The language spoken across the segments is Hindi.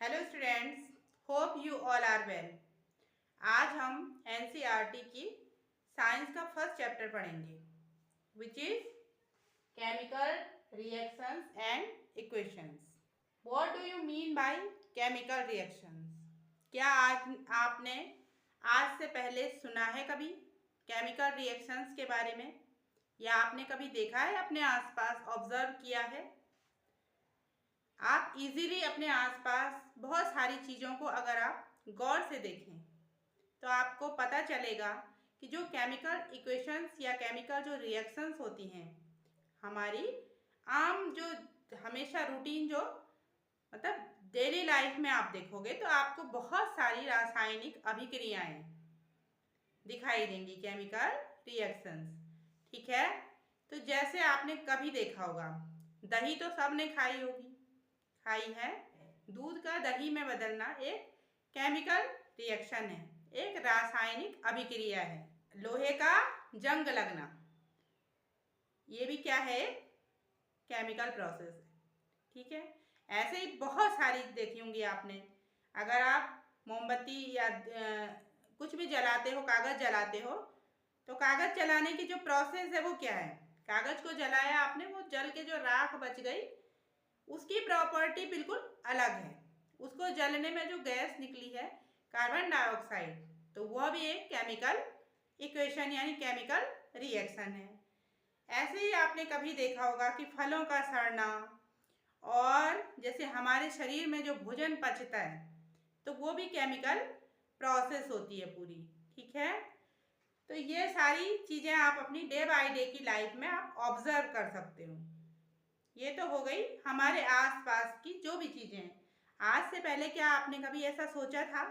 Hello students, hope you all are well. आज हम एनसीईआरटी की साइंस का फर्स्ट चैप्टर पढ़ेंगे which is chemical reactions and equations. What do you mean by chemical reactions? क्या आज आपने आज से पहले सुना है कभी केमिकल रिएक्शंस के बारे में, या आपने कभी देखा है, अपने आसपास ऑब्जर्व किया है? आप इजीली अपने आसपास बहुत सारी चीज़ों को अगर आप गौर से देखें तो आपको पता चलेगा कि जो केमिकल इक्वेशंस या केमिकल जो रिएक्शंस होती हैं हमारी आम जो हमेशा रूटीन जो मतलब डेली लाइफ में आप देखोगे तो आपको बहुत सारी रासायनिक अभिक्रियाएं दिखाई देंगी, केमिकल रिएक्शंस। ठीक है, तो जैसे आपने कभी देखा होगा, दही तो सबने खाई होगी, खाई है। दूध का दही में बदलना एक केमिकल रिएक्शन है, एक रासायनिक अभिक्रिया है। लोहे का जंग लगना, ये भी क्या है? केमिकल प्रोसेस है। ठीक है, ऐसे ही बहुत सारी देखी होंगी आपने। अगर आप मोमबत्ती या कुछ भी जलाते हो, कागज़ जलाते हो, तो कागज़ जलाने की जो प्रोसेस है वो क्या है? कागज़ को जलाया आपने, वो जल के जो राख बच गई उसकी प्रॉपर्टी बिल्कुल अलग है। उसको जलने में जो गैस निकली है कार्बन डाइऑक्साइड, तो वह भी एक केमिकल इक्वेशन यानी केमिकल रिएक्शन है। ऐसे ही आपने कभी देखा होगा कि फलों का सड़ना, और जैसे हमारे शरीर में जो भोजन पचता है तो वो भी केमिकल प्रोसेस होती है पूरी। ठीक है, तो ये सारी चीज़ें आप अपनी डे बाय डे की लाइफ में आप ऑब्जर्व कर सकते हो। ये तो हो गई हमारे आसपास की जो भी चीज़ें हैं। आज से पहले क्या आपने कभी ऐसा सोचा था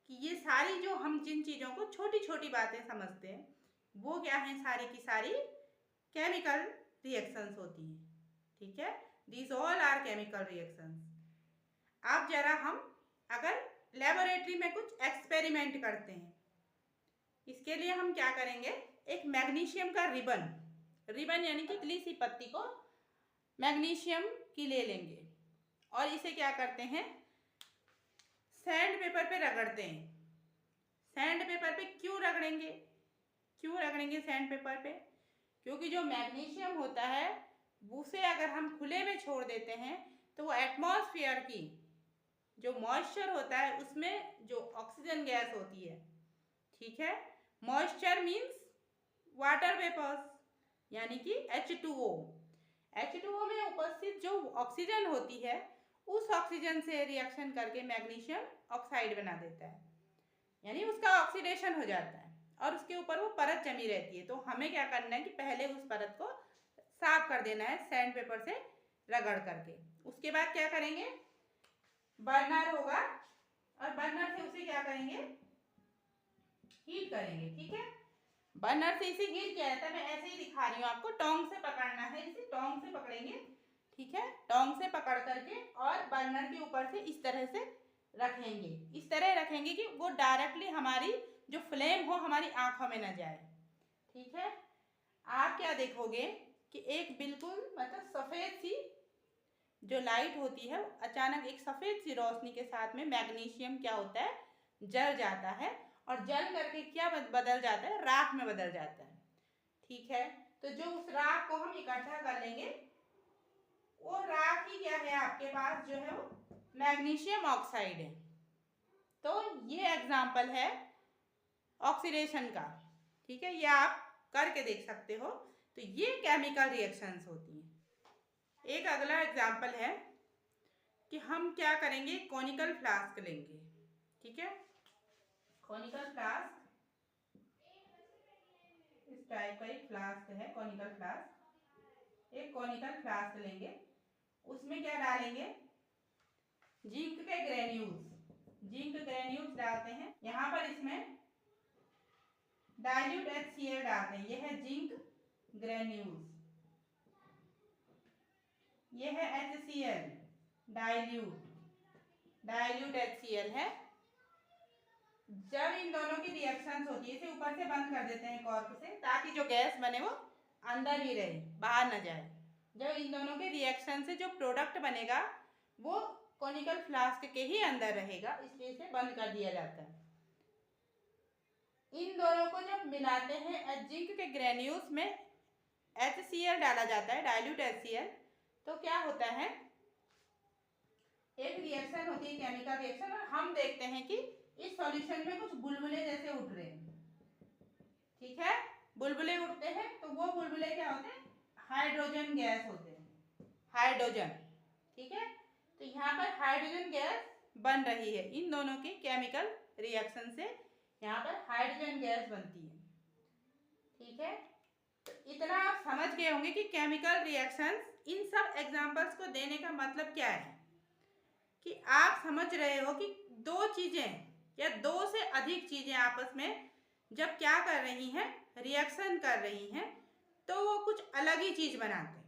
कि ये सारी जो हम जिन चीज़ों को छोटी छोटी बातें समझते हैं वो क्या हैं? सारी की सारी केमिकल रिएक्शंस होती हैं। ठीक है, these all are chemical reactions. अब जरा हम अगर लेबोरेटरी में कुछ एक्सपेरिमेंट करते हैं, इसके लिए हम क्या करेंगे? एक मैग्नीशियम का रिबन यानी कि पतली सी पत्ती को मैग्नीशियम की ले लेंगे और इसे क्या करते हैं? सैंड पेपर पे रगड़ते हैं। सैंड पेपर पे क्यों रगड़ेंगे? सैंड पेपर पे? क्योंकि जो मैग्नीशियम होता है उसे अगर हम खुले में छोड़ देते हैं तो वो एटमॉस्फेयर की जो मॉइस्चर होता है उसमें जो ऑक्सीजन गैस होती है, ठीक है, मॉइस्चर मीन्स वाटर वेपर्स यानी कि H2O। H2O में उपस्थित जो ऑक्सीजन होती है उस ऑक्सीजन से रिएक्शन करके मैग्नीशियम ऑक्साइड बना देता है, यानी उसका ऑक्सीडेशन हो जाता है और उसके ऊपर वो परत जमी रहती है। तो हमें क्या करना है कि पहले उस परत को साफ कर देना है सैंड पेपर से रगड़ करके। उसके बाद क्या करेंगे? बर्नर होगा और बर्नर से उसे क्या करेंगे? हीट करेंगे। ठीक है, बर्नर से इसे हीट किया जाता है। मैं ऐसे ही दिखा रही हूँ आपको, टोंग से पकड़ना है, इसे टोंग से पकड़ेंगे। ठीक है, टोंग से पकड़ करके और बर्नर के ऊपर से इस तरह से रखेंगे। इस तरह रखेंगे कि वो डायरेक्टली हमारी जो फ्लेम हो हमारी आंखों में न जाए। ठीक है, आप क्या देखोगे कि एक बिल्कुल मतलब सफ़ेद सी जो लाइट होती है अचानक एक सफ़ेद सी रोशनी के साथ में मैग्नीशियम क्या होता है? जल जाता है और जल करके क्या बदल जाता है? राख में बदल जाता है। ठीक है, तो जो उस राख को हम इकट्ठा कर लेंगे वो राख ही क्या है? आपके पास जो है वो मैग्नीशियम ऑक्साइड है। तो ये एग्जाम्पल है ऑक्सीडेशन का। ठीक है, ये आप करके देख सकते हो। तो ये केमिकल रिएक्शंस होती हैं। एक अगला एग्जाम्पल है कि हम क्या करेंगे? कॉनिकल फ्लास्क लेंगे। ठीक है, कॉनिकल फ्लास्क इस टाइप का एक फ्लास्क है, कॉनिकल फ्लास्क। एक कॉनिकल फ्लास्क लेंगे, उसमें क्या डालेंगे? जिंक के ग्रेन्यूल्स डालते हैं। यहाँ पर इसमें डाइल्यूट HCl डालते हैं। यह है जिंक ग्रेन्यूल्स, यह है HCl डाइल्यूट HCl है। जब इन दोनों की रिएक्शंस होती है, इसे ऊपर से बंद कर देते हैं कॉर्क से, ताकि जो गैस बने वो अंदर ही रहे, बाहर न जाए। जब इन दोनों के रिएक्शन से जो प्रोडक्ट बनेगा वो कोनिकल फ्लास्क के ही अंदर रहेगा, इसलिए इसे बंद कर दिया जाता है। इन दोनों को जब मिलाते हैं जिंक के ग्रेन्यूल्स में HCl डाला जाता है, डाइल्यूट HCl, तो क्या होता है, एक रिएक्शन होती है केमिकल रिएक्शन, और हम देखते हैं कि इस सॉल्यूशन में कुछ बुलबुले जैसे उठ रहे हैं। ठीक है, बुलबुले उठते हैं तो वो बुलबुले क्या होते हैं, हाइड्रोजन गैस होते हैं, हाइड्रोजन। ठीक है, तो यहाँ पर हाइड्रोजन गैस बन रही है, इन दोनों की केमिकल रिएक्शन से यहाँ पर हाइड्रोजन गैस बनती है। ठीक है, तो इतना आप समझ गए होंगे कि केमिकल रिएक्शंस, इन सब एग्जांपल्स को देने का मतलब क्या है, कि आप समझ रहे हो कि दो चीज़ें या दो से अधिक चीज़ें आपस में जब क्या कर रही हैं, रिएक्शन कर रही हैं, तो वो कुछ अलग ही चीज़ बनाते हैं।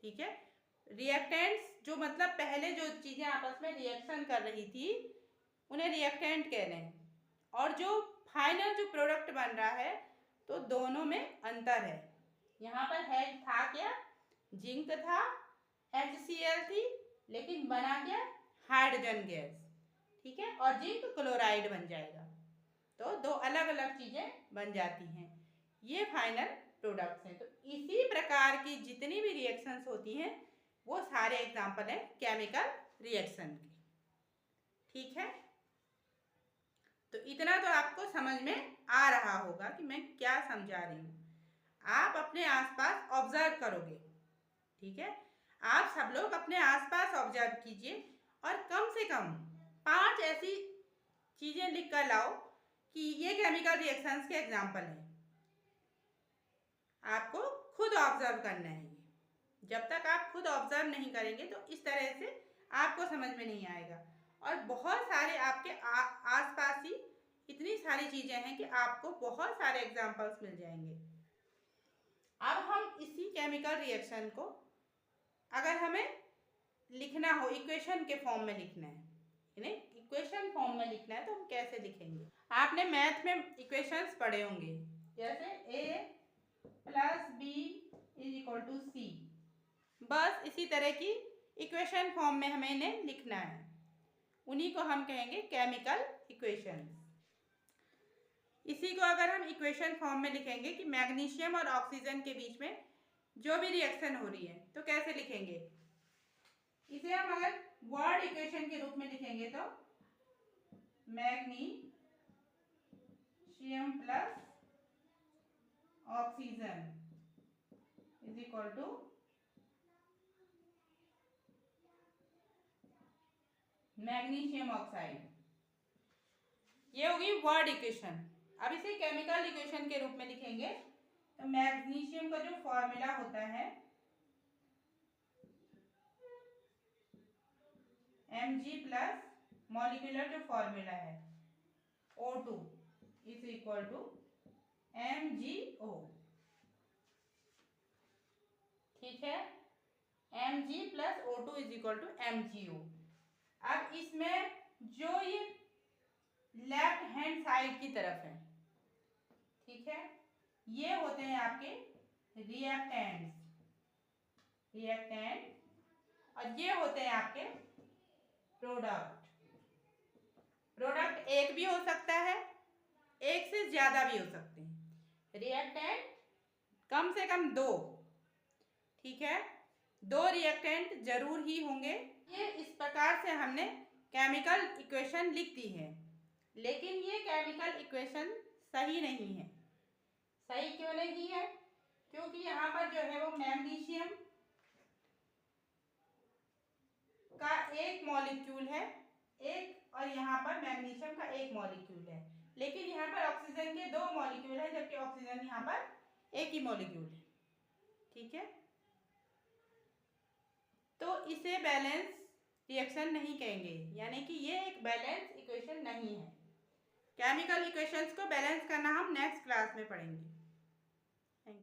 ठीक है, रिएक्टेंट्स जो मतलब पहले जो चीज़ें आपस में रिएक्शन कर रही थी उन्हें रिएक्टेंट कह रहे हैं, और जो फाइनल जो प्रोडक्ट बन रहा है तो दोनों में अंतर है। यहाँ पर है था क्या, जिंक था, HCl थी, लेकिन बना क्या, हाइड्रोजन गैस। ठीक है, और जिंक क्लोराइड बन जाएगा, तो दो अलग अलग चीज़ें बन जाती हैं, ये फाइनल प्रोडक्ट्स हैं। तो इसी प्रकार की जितनी भी रिएक्शंस होती हैं वो सारे एग्जाम्पल हैं केमिकल रिएक्शन के। ठीक है, तो इतना तो आपको समझ में आ रहा होगा कि मैं क्या समझा रही हूँ। आप अपने आसपास ऑब्जर्व करोगे। ठीक है, आप सब लोग अपने आसपास ऑब्जर्व कीजिए और कम से कम 5 ऐसी चीज़ें लिख कर लाओ कि ये केमिकल रिएक्शंस के एग्जाम्पल हैं। आपको खुद ऑब्जर्व करना है। जब तक आप खुद ऑब्जर्व नहीं करेंगे तो इस तरह से आपको समझ में नहीं आएगा, और बहुत सारे आपके आसपास ही इतनी सारी चीज़ें हैं कि आपको बहुत सारे एग्जाम्पल्स मिल जाएंगे। अब हम इसी केमिकल रिएक्शन को अगर हमें लिखना हो, इक्वेशन के फॉर्म में लिखना है, इन्हें इक्वेशन फॉर्म में लिखना है, तो हम कैसे लिखेंगे। आपने मैथ में इक्वेशंस पढ़े होंगे, जैसे A + B = C। बस इसी तरह की इक्वेशन फॉर्म में हमें इन्हें लिखना है, उन्हीं को हम कहेंगे केमिकल इक्वेशंस। इसी को अगर हम इक्वेशन फॉर्म में लिखेंगे कि मैग्नीशियम और ऑक्सीजन के बीच में जो भी रिएक्शन हो रही है तो कैसे लिखेंगे, इसे हम अगर वर्ड इक्वेशन के रूप में लिखेंगे तो magnesium plus oxygen = magnesium oxide, ये होगी वर्ड इक्वेशन। अब इसे केमिकल इक्वेशन के रूप में लिखेंगे तो मैग्नीशियम का जो फॉर्मूला होता है Mg प्लस मॉलिक्यूलर जो फॉर्मूला है O2 = MgO। ठीक है, Mg + O2 = MgO। अब इसमें जो ये लेफ्ट हैंड साइड की तरफ है, ठीक है, ये होते हैं आपके रिएक्टेंट, और ये होते हैं आपके प्रोडक्ट। प्रोडक्ट एक भी हो सकता है, एक से ज्यादा भी हो सकते हैं, रिएक्टेंट कम से कम 2। ठीक है, 2 रिएक्टेंट जरूर ही होंगे। ये इस प्रकार से हमने केमिकल इक्वेशन लिख दी है, लेकिन ये केमिकल इक्वेशन सही नहीं है। सही क्यों नहीं है, क्योंकि यहाँ पर जो है वो मैग्नीशियम का एक मॉलिक्यूल है एक, और यहाँ पर मैग्नीशियम का एक मॉलिक्यूल है, लेकिन यहाँ पर ऑक्सीजन के 2 मॉलिक्यूल है, जबकि ऑक्सीजन यहाँ पर एक ही मॉलिक्यूल है। ठीक है, तो इसे बैलेंस रिएक्शन नहीं कहेंगे, यानी कि ये एक बैलेंस इक्वेशन नहीं है। केमिकल इक्वेशंस को बैलेंस करना हम नेक्स्ट क्लास में पढ़ेंगे।